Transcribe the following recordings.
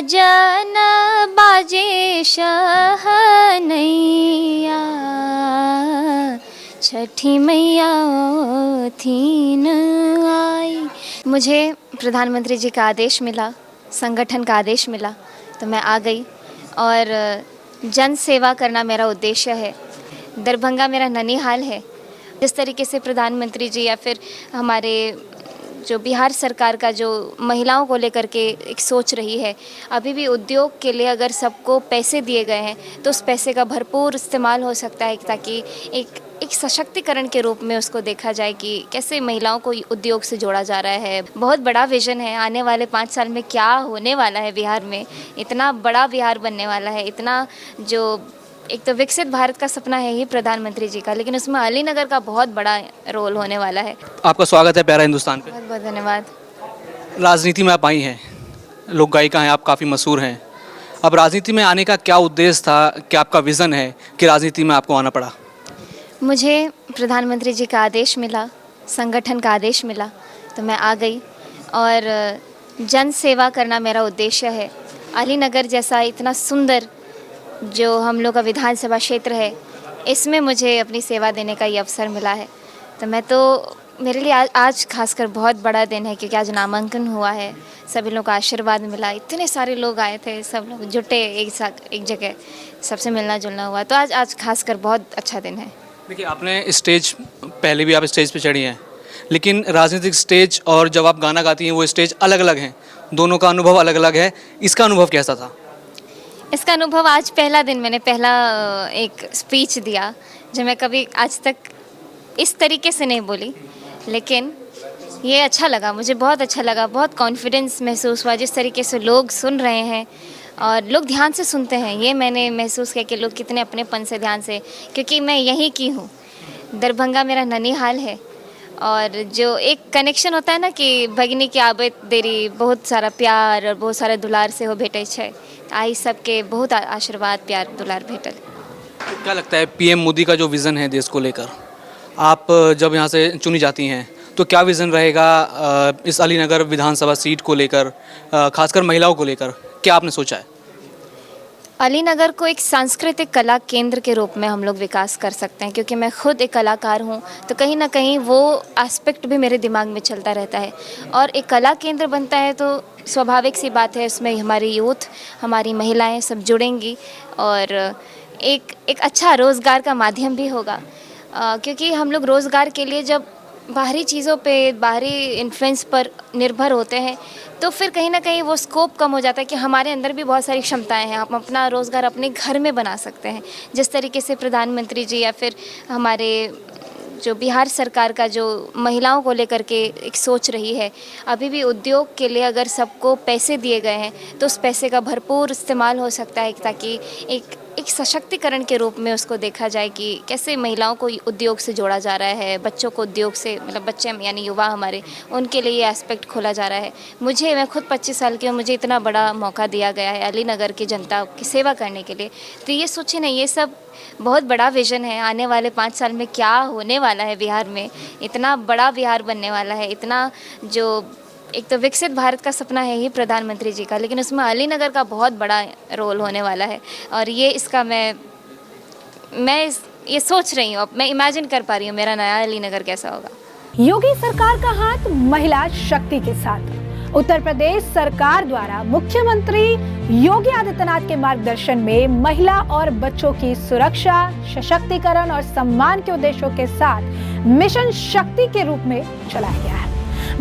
जन बाजे शहनैया, छठी मैया थीन आई। मुझे प्रधानमंत्री जी का आदेश मिला, संगठन का आदेश मिला, तो मैं आ गई और जन सेवा करना मेरा उद्देश्य है। दरभंगा मेरा ननिहाल है। जिस तरीके से प्रधानमंत्री जी या फिर हमारे जो बिहार सरकार का जो महिलाओं को लेकर के एक सोच रही है, अभी भी उद्योग के लिए अगर सबको पैसे दिए गए हैं तो उस पैसे का भरपूर इस्तेमाल हो सकता है, ताकि एक सशक्तिकरण के रूप में उसको देखा जाए कि कैसे महिलाओं को उद्योग से जोड़ा जा रहा है। बहुत बड़ा विज़न है, आने वाले 5 साल में क्या होने वाला है बिहार में, इतना बड़ा बिहार बनने वाला है, इतना जो एक तो विकसित भारत का सपना है ही प्रधानमंत्री जी का, लेकिन उसमें अलीनगर का बहुत बड़ा रोल होने वाला है। आपका स्वागत है प्यारा हिंदुस्तान पे। बहुत बहुत धन्यवाद। राजनीति में आप आई हैं, लोक गायिका हैं, आप काफ़ी मशहूर हैं। अब राजनीति में आने का क्या उद्देश्य था, क्या आपका विज़न है कि राजनीति में आपको आना पड़ा? मुझे प्रधानमंत्री जी का आदेश मिला, संगठन का आदेश मिला, तो मैं आ गई और जन सेवा करना मेरा उद्देश्य है। अलीनगर जैसा इतना सुंदर जो हम लोग का विधानसभा क्षेत्र है, इसमें मुझे अपनी सेवा देने का ये अवसर मिला है। तो मेरे लिए आज खासकर बहुत बड़ा दिन है, क्योंकि आज नामांकन हुआ है, सभी लोगों का आशीर्वाद मिला, इतने सारे लोग आए थे, सब लोग जुटे एक साथ एक जगह, सबसे मिलना जुलना हुआ, तो आज खासकर बहुत अच्छा दिन है। देखिए, आपने स्टेज, पहले भी आप स्टेज पे चढ़ी हैं, लेकिन राजनीतिक स्टेज और जब आप गाना गाती हैं वो स्टेज अलग अलग हैं, दोनों का अनुभव अलग अलग है। इसका अनुभव कैसा था? इसका अनुभव आज पहला दिन मैंने पहला एक स्पीच दिया, जो मैं कभी आज तक इस तरीके से नहीं बोली, लेकिन ये अच्छा लगा, मुझे बहुत अच्छा लगा, बहुत कॉन्फिडेंस महसूस हुआ। जिस तरीके से लोग सुन रहे हैं और लोग ध्यान से सुनते हैं, ये मैंने महसूस किया कि लोग कितने अपनेपन से ध्यान से, क्योंकि मैं यहीं की हूँ, दरभंगा मेरा ननिहाल है, और जो एक कनेक्शन होता है ना कि भगिनी की आबत देरी, बहुत सारा प्यार और बहुत सारा दुलार से हो भेटे छे, आई सबके बहुत आशीर्वाद प्यार दुलार भेटल। क्या लगता है पीएम मोदी का जो विज़न है देश को लेकर, आप जब यहाँ से चुनी जाती हैं तो क्या विज़न रहेगा इस अलीनगर विधानसभा सीट को लेकर, खासकर महिलाओं को लेकर, क्या आपने सोचा है? अलीनगर को एक सांस्कृतिक कला केंद्र के रूप में हम लोग विकास कर सकते हैं, क्योंकि मैं खुद एक कलाकार हूँ, तो कहीं ना कहीं वो एस्पेक्ट भी मेरे दिमाग में चलता रहता है। और एक कला केंद्र बनता है तो स्वाभाविक सी बात है, उसमें हमारी यूथ, हमारी महिलाएं सब जुड़ेंगी और एक अच्छा रोज़गार का माध्यम भी होगा, क्योंकि हम लोग रोज़गार के लिए जब बाहरी चीज़ों पे, बाहरी इन्फ्लुएंस पर निर्भर होते हैं, तो फिर कहीं ना कहीं वो स्कोप कम हो जाता है कि हमारे अंदर भी बहुत सारी क्षमताएं हैं, हम अपना रोज़गार अपने घर में बना सकते हैं। जिस तरीके से प्रधानमंत्री जी या फिर हमारे जो बिहार सरकार का जो महिलाओं को लेकर के एक सोच रही है, अभी भी उद्योग के लिए अगर सबको पैसे दिए गए हैं तो उस पैसे का भरपूर इस्तेमाल हो सकता है, ताकि एक सशक्तिकरण के रूप में उसको देखा जाए कि कैसे महिलाओं को उद्योग से जोड़ा जा रहा है, बच्चों को उद्योग से, मतलब बच्चे यानी युवा हमारे, उनके लिए ये एस्पेक्ट खोला जा रहा है। मैं खुद 25 साल की हूँ, मुझे इतना बड़ा मौका दिया गया है अलीनगर की जनता की सेवा करने के लिए, तो ये सोचिए ना, ये सब बहुत बड़ा विज़न है, आने वाले 5 साल में क्या होने वाला है बिहार में, इतना बड़ा बिहार बनने वाला है, इतना जो एक तो विकसित भारत का सपना है ही प्रधानमंत्री जी का, लेकिन उसमें अलीनगर का बहुत बड़ा रोल होने वाला है। और ये इसका मैं ये सोच रही हूँ, अब मैं इमेजिन कर पा रही हूँ मेरा नया अलीनगर कैसा होगा। योगी सरकार का हाथ महिला शक्ति के साथ। उत्तर प्रदेश सरकार द्वारा मुख्यमंत्री योगी आदित्यनाथ के मार्गदर्शन में महिला और बच्चों की सुरक्षा, सशक्तिकरण और सम्मान के उद्देश्यों के साथ मिशन शक्ति के रूप में चलाया गया है।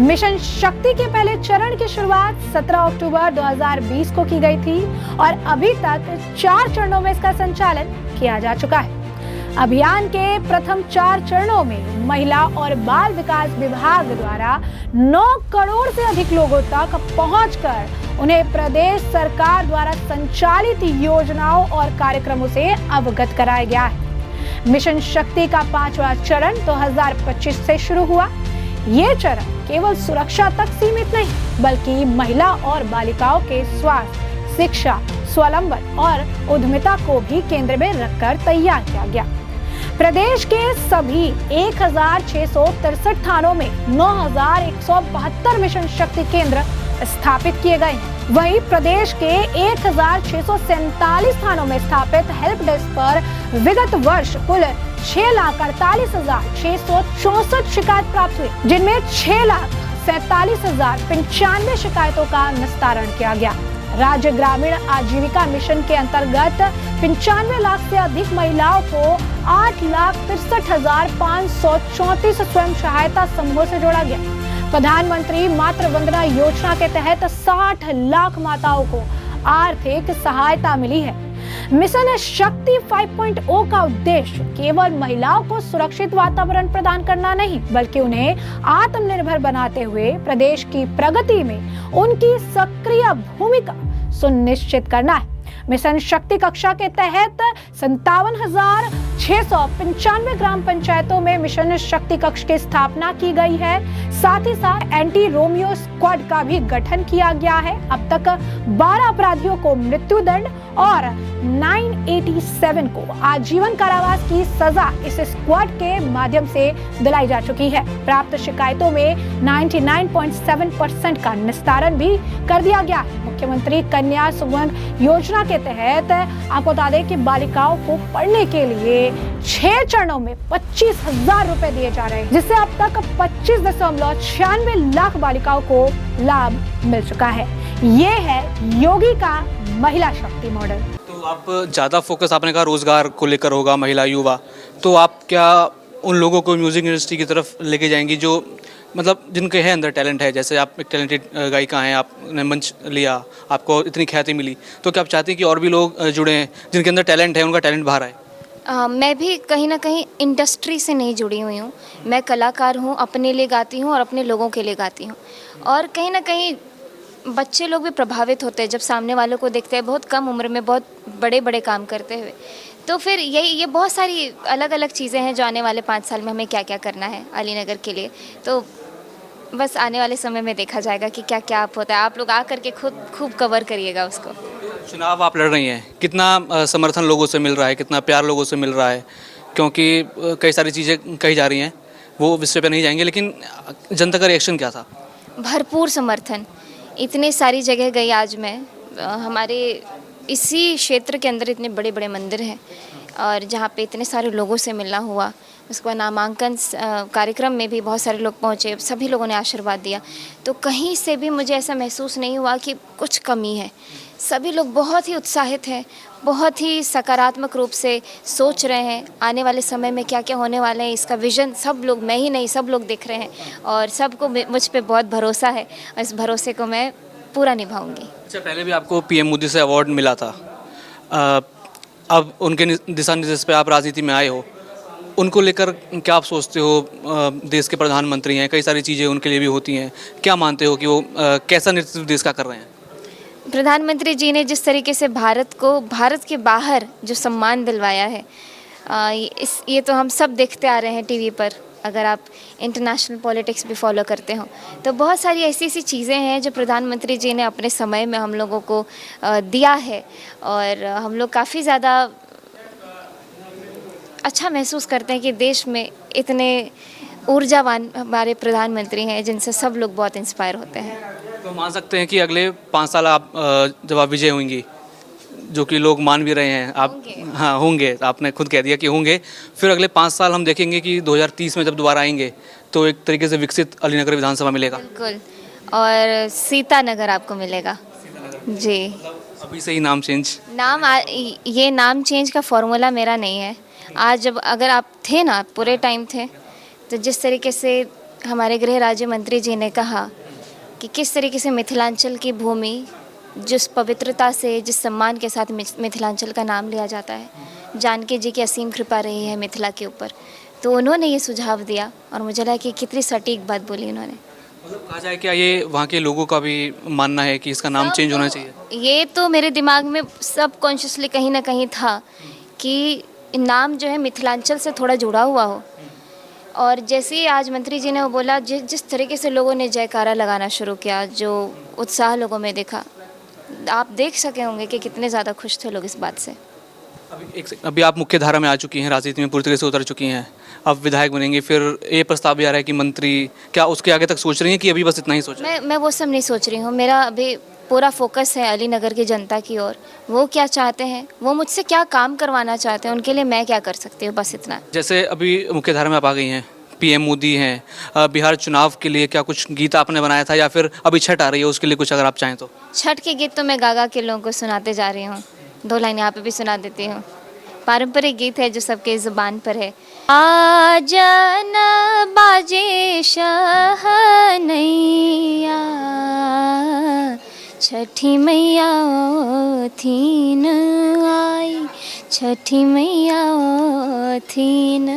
मिशन शक्ति के पहले चरण की शुरुआत 17 अक्टूबर 2020 को की गई थी और अभी तक 4 चरणों में इसका संचालन किया जा चुका है। अभियान के प्रथम 4 चरणों में महिला और बाल विकास विभाग द्वारा 9 करोड़ से अधिक लोगों तक पहुंचकर उन्हें प्रदेश सरकार द्वारा संचालित योजनाओं और कार्यक्रमों से अवगत कराया गया है। मिशन शक्ति का 5वां चरण 2025 से शुरू हुआ। ये चरण केवल सुरक्षा तक सीमित नहीं, बल्कि महिला और बालिकाओं के स्वास्थ्य, शिक्षा, स्वावलंबन और उद्यमिता को भी केंद्र में रखकर तैयार किया गया। प्रदेश के सभी 1663 थानों में 9172 मिशन शक्ति केंद्र स्थापित किए गए हैं। वहीं प्रदेश के 1647 थानों में स्थापित हेल्प डेस्क पर विगत वर्ष कुल 6,48,664 शिकायत प्राप्त हुई, जिनमें 6,47,095 शिकायतों का निस्तारण किया गया। राज्य ग्रामीण आजीविका मिशन के अंतर्गत 95 लाख से अधिक महिलाओं को 8,63,534 स्वयं सहायता समूहों से जोड़ा गया। प्रधानमंत्री मातृ वंदना योजना के तहत 60 लाख माताओं को आर्थिक सहायता मिली है। मिशन शक्ति 5.0 का उद्देश्य केवल महिलाओं को सुरक्षित वातावरण प्रदान करना नहीं, बल्कि उन्हें आत्मनिर्भर बनाते हुए प्रदेश की प्रगति में उनकी सक्रिय भूमिका सुनिश्चित करना है। मिशन शक्ति कक्षा के तहत 57,695 ग्राम पंचायतों में मिशन शक्ति कक्ष की स्थापना की गई है। साथ ही साथ एंटी रोमियो स्क्वाड का भी गठन किया गया है। अब तक 12 अपराधियों को मृत्युदंड और 987 को आजीवन कारावास की सजा इस स्क्वाड के माध्यम से दिलाई जा चुकी है। प्राप्त शिकायतों में 99.7% का निस्तारण भी कर दिया गया है। मुख्यमंत्री कन्या सुमन योजना के तहत आपको बता दें कि बालिकाओं को पढ़ने के लिए 6 चरणों में 25,000 रुपए दिए जा रहे हैं, जिससे अब तक 25.96 लाख बालिकाओं को लाभ मिल चुका है। ये है योगी का महिला शक्ति मॉडल। तो आप ज़्यादा फोकस आपने कहा रोज़गार को लेकर होगा, महिला युवा, तो आप क्या उन लोगों को म्यूज़िक इंडस्ट्री की तरफ लेके जाएंगी जो मतलब जिनके है अंदर टैलेंट है? जैसे आप एक टैलेंटेड गायिका हैं, आपने मंच लिया, आपको इतनी ख्याति मिली, तो क्या आप चाहती हैं कि और भी लोग जुड़े हैं जिनके अंदर टैलेंट है, उनका टैलेंट बाहर आए? मैं भी कहीं ना कहीं इंडस्ट्री से नहीं जुड़ी हुई हूँ। मैं कलाकार हूँ, अपने लिए गाती हूँ और अपने लोगों के लिए गाती हूँ। और कहीं ना कहीं बच्चे लोग भी प्रभावित होते हैं जब सामने वालों को देखते हैं बहुत कम उम्र में बहुत बड़े बड़े काम करते हुए। तो फिर ये बहुत सारी अलग अलग चीज़ें हैं जो आने वाले 5 साल में हमें क्या क्या करना है अलीनगर के लिए। तो बस आने वाले समय में देखा जाएगा कि क्या क्या आप होता है। आप लोग आ करके खुद खूब कवर करिएगा उसको। चुनाव आप लड़ रही हैं, कितना समर्थन लोगों से मिल रहा है, कितना प्यार लोगों से मिल रहा है? क्योंकि कई सारी चीज़ें कही जा रही हैं, वो विषय पे नहीं जाएंगे, लेकिन जनता का रिएक्शन क्या था? भरपूर समर्थन। इतने सारी जगह गई आज मैं, हमारे इसी क्षेत्र के अंदर इतने बड़े बड़े मंदिर हैं और जहाँ पे इतने सारे लोगों से मिलना हुआ। उसके बाद नामांकन कार्यक्रम में भी बहुत सारे लोग पहुँचे, सभी लोगों ने आशीर्वाद दिया। तो कहीं से भी मुझे ऐसा महसूस नहीं हुआ कि कुछ कमी है। सभी लोग बहुत ही उत्साहित हैं, बहुत ही सकारात्मक रूप से सोच रहे हैं आने वाले समय में क्या क्या होने वाले हैं। इसका विज़न सब लोग, मैं ही नहीं, सब लोग देख रहे हैं और सबको मुझ पे बहुत भरोसा है और इस भरोसे को मैं पूरा निभाऊंगी। अच्छा, पहले भी आपको पीएम मोदी से अवार्ड मिला था, अब उनके दिशा निर्देश पे आप राजनीति में आए हो, उनको लेकर क्या आप सोचते हो? देश के प्रधानमंत्री हैं, कई सारी चीज़ें उनके लिए भी होती हैं, क्या मानते हो कि वो कैसा नेतृत्व देश का कर रहे हैं? प्रधानमंत्री जी ने जिस तरीके से भारत को भारत के बाहर जो सम्मान दिलवाया है, ये तो हम सब देखते आ रहे हैं टीवी पर। अगर आप इंटरनेशनल पॉलिटिक्स भी फॉलो करते हो तो बहुत सारी ऐसी ऐसी चीज़ें हैं जो प्रधानमंत्री जी ने अपने समय में हम लोगों को दिया है और हम लोग काफ़ी ज़्यादा अच्छा महसूस करते हैं कि देश में इतने ऊर्जावान हमारे प्रधानमंत्री हैं जिनसे सब लोग बहुत इंस्पायर होते हैं। तो मान सकते हैं कि अगले 5 साल आप जब आप विजय होंगी, जो कि लोग मान भी रहे हैं, आप हाँ होंगे, आपने खुद कह दिया कि होंगे, फिर अगले 5 साल हम देखेंगे कि 2030 में जब दोबारा आएंगे तो एक तरीके से विकसित अलीनगर विधानसभा मिलेगा। बिल्कुल, और सीतानगर आपको मिलेगा जी। अभी से ही नाम चेंज? ये नाम चेंज का फॉर्मूला मेरा नहीं है। आज जब अगर आप थे ना, पूरे टाइम थे, तो जिस तरीके से हमारे गृह राज्य मंत्री जी ने कहा कि किस तरीके से मिथिलांचल की भूमि जिस पवित्रता से, जिस सम्मान के साथ मिथिलांचल का नाम लिया जाता है, जानकी जी की असीम कृपा रही है मिथिला के ऊपर, तो उन्होंने ये सुझाव दिया और मुझे लगा कि कितनी सटीक बात बोली उन्होंने। मतलब कहा जाए क्या ये वहाँ के लोगों का भी मानना है कि इसका नाम चेंज होना चाहिए? ये तो मेरे दिमाग में सब कॉन्शियसली कहीं ना कहीं था कि नाम जो है मिथिलांचल से थोड़ा जुड़ा हुआ हो। और जैसे ही आज मंत्री जी ने वो बोला, जिस तरीके से लोगों ने जयकारा लगाना शुरू किया, जो उत्साह लोगों में देखा, आप देख सके होंगे कि कितने ज़्यादा खुश थे लोग इस बात से। अभी आप मुख्य धारा में आ चुकी हैं, राजनीति में पूरी तरह से उतर चुकी हैं, अब विधायक बनेंगी, फिर ये प्रस्ताव भी आ रहा है कि मंत्री, क्या उसके आगे तक सोच रही हैं कि अभी बस इतना ही सोचा है? मैं वो सब नहीं सोच रही हूँ। मेरा अभी पूरा फोकस है अली नगर की जनता की ओर। वो क्या चाहते हैं, वो मुझसे क्या काम करवाना चाहते हैं, उनके लिए मैं क्या कर सकती हूँ, बस इतना। जैसे अभी मुख्य धारा में आप आ गई हैं, पीएम मोदी हैं, बिहार चुनाव के लिए क्या कुछ गीत आपने बनाया था, या फिर अभी छठ आ रही है उसके लिए कुछ अगर आप चाहें तो? छठ के गीत तो मैं गा गा के लोगों को सुनाते जा रही हूँ। 2 लाइन यहाँ पे भी सुना देती हूँ। पारंपरिक गीत है जो सबके ज़ुबान पर है। आजन बाजे शहनैया, छठी मैया थीन आई, छठी मैया थीन